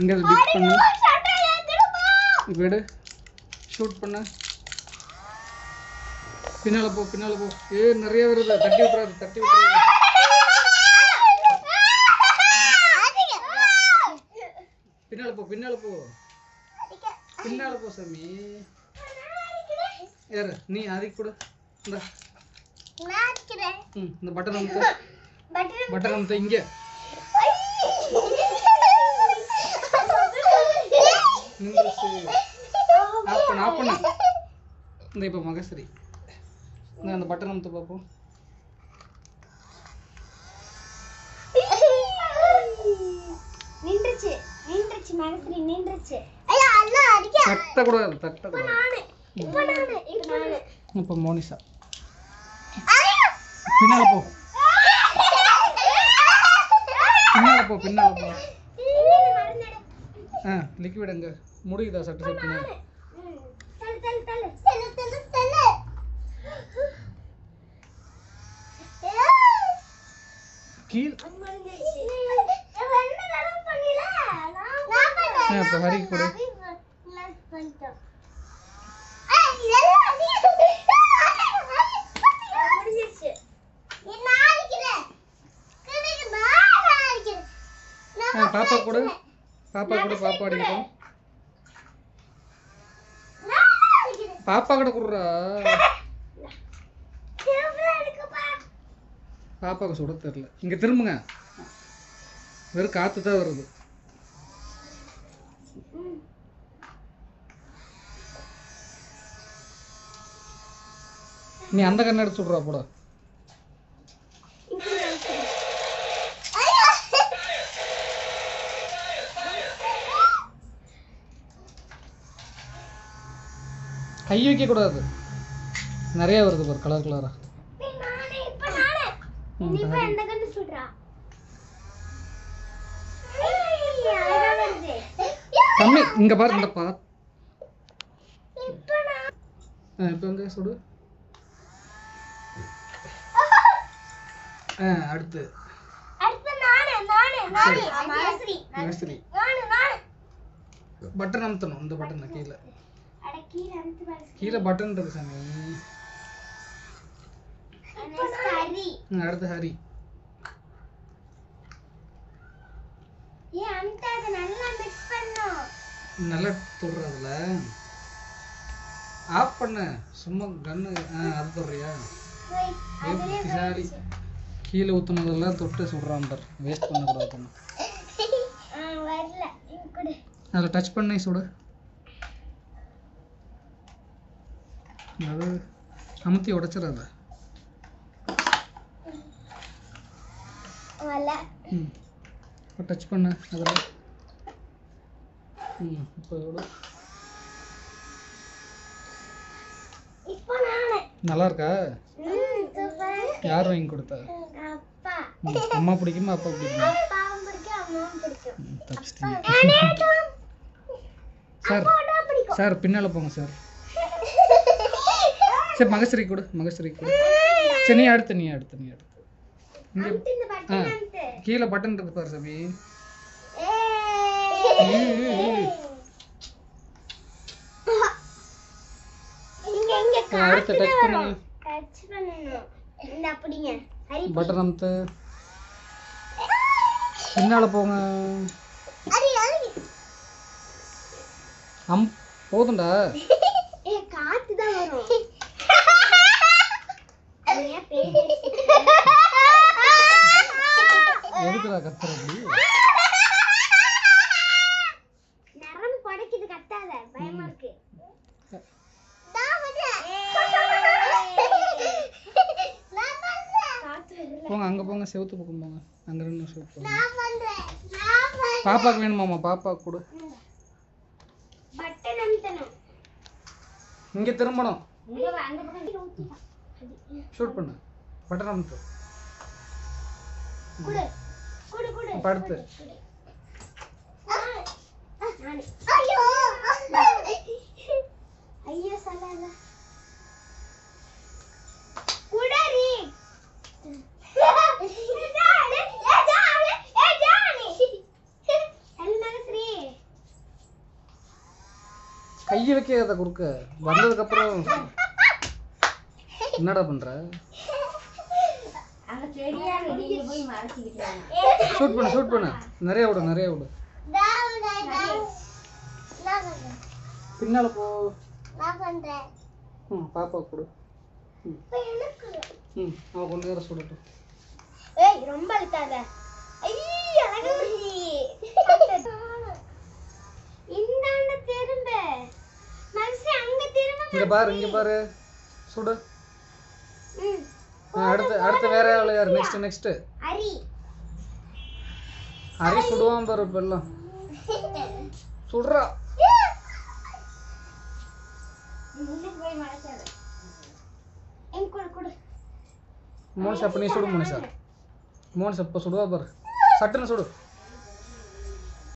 இங்க டிப் பண்ணு. இப்போ எடு. ஷூட் பண்ணு. பின்னால போ. நிறைய வருது. தட்டி விட்டுறாரு. பின்னால போ சாமி. யாரு நீ அதுக்கு கூட இந்த பட்டன் அமுத்து இங்க. ஆஃப் பண்ணு. இந்த இப்போ மகசரி அந்த பட்டன் அமுத்து பார்ப்போம். தட்டக்கூடாது. இப்போ மோனிஷா பின்னால போ. லிக்விட் எங்க முடியுதா? சட்டு சட்டுன்னு கீழ். இப்போ ஹரி கூட பாப்பா கூட அடிக்கட்டும். பாப்பா கூட குடுறா. பாப்பாவுக்கு சுட தெரியல. இங்க திரும்புங்க. வெறும் காத்து தான் வருது. நீ அந்த கண்ணை எடுத்து சுடுறா போட. கை வைக்க கூடாது. நிறைய வருது பாரு கலர் கலரா. தம்பி இங்க பாரு. இந்த பா இப்போ எங்க சுடு. அடுத்து பட்டன் அமுத்தணும். இந்த பட்டன் கீழே பட்டன் இருக்கு சாமி. அடுத்து ஹரி. நல்லா தொடுறதுல ஆஃப் பண்ண. சும்மா கண்ணு அது தொடுறியா? கீழே ஊத்துனதெல்லாம் தொட்டு சுடுறான் பார். வேஸ்ட் பண்ணக்கூடாது. அதில் டச் பண்ணி சுடு. அது அமுத்தி உடைச்சிடாத. டச் பண்ண அதில். இப்போ நல்லா இருக்கா? யார் வாங்கி கொடுத்தா? அம்மா பிடிக்குமா அப்பா பிடிக்குமா? சார் பின்னால போங்க சார். சரி மகசரி கொடு. சரி நீ அடுத்து. கீழே பட்டன் இருக்கு பாரு சாமி. அடுத்து டச் பண்ணுங்க. பட்டன் அமுத்து. பின்னால போங்க. போதும்டா. எதுக்குடா கத்துற அப்படி? நரம் படைக்குது, கத்தாத. பயமா இருக்கு. போங்க அங்க போங்க. செவுத்து பக்கம் போங்க. அங்க ரெண்டு செவுத்து. பாப்பாக்கு வேணுமாமா? பாப்பாக்கு கொடு. இங்க திரும்பணும். ஷூட் பண்ணு. பட்டன் அமுத்து. படுத்து. ஐயோ சலால குடரி. ஜானி. ஹலோ மகஸ்ரீ. கையை வைக்காத குறுக்க வந்ததுக்கு அப்புறம் என்னடா பண்ற? ஷூட் பண்ணு நிறைய விடு பின்னால போ. பாப்பா கொடு. அவன் கொஞ்ச நேரம் சுடட்டும். ரொம்ப அழுத்தாத. இங்க பாரு சுடு. அடுத்து வேற ஆளு யாரு? நெக்ஸ்ட் ஹரி சுடுவான் பாரு. இப்ப எல்லாம் சுடுறா. மோனிஷா அப்ப நீ சுடு. மோனிஷா இப்ப சுடுவா பாரு. சட்டுன்னு சுடு.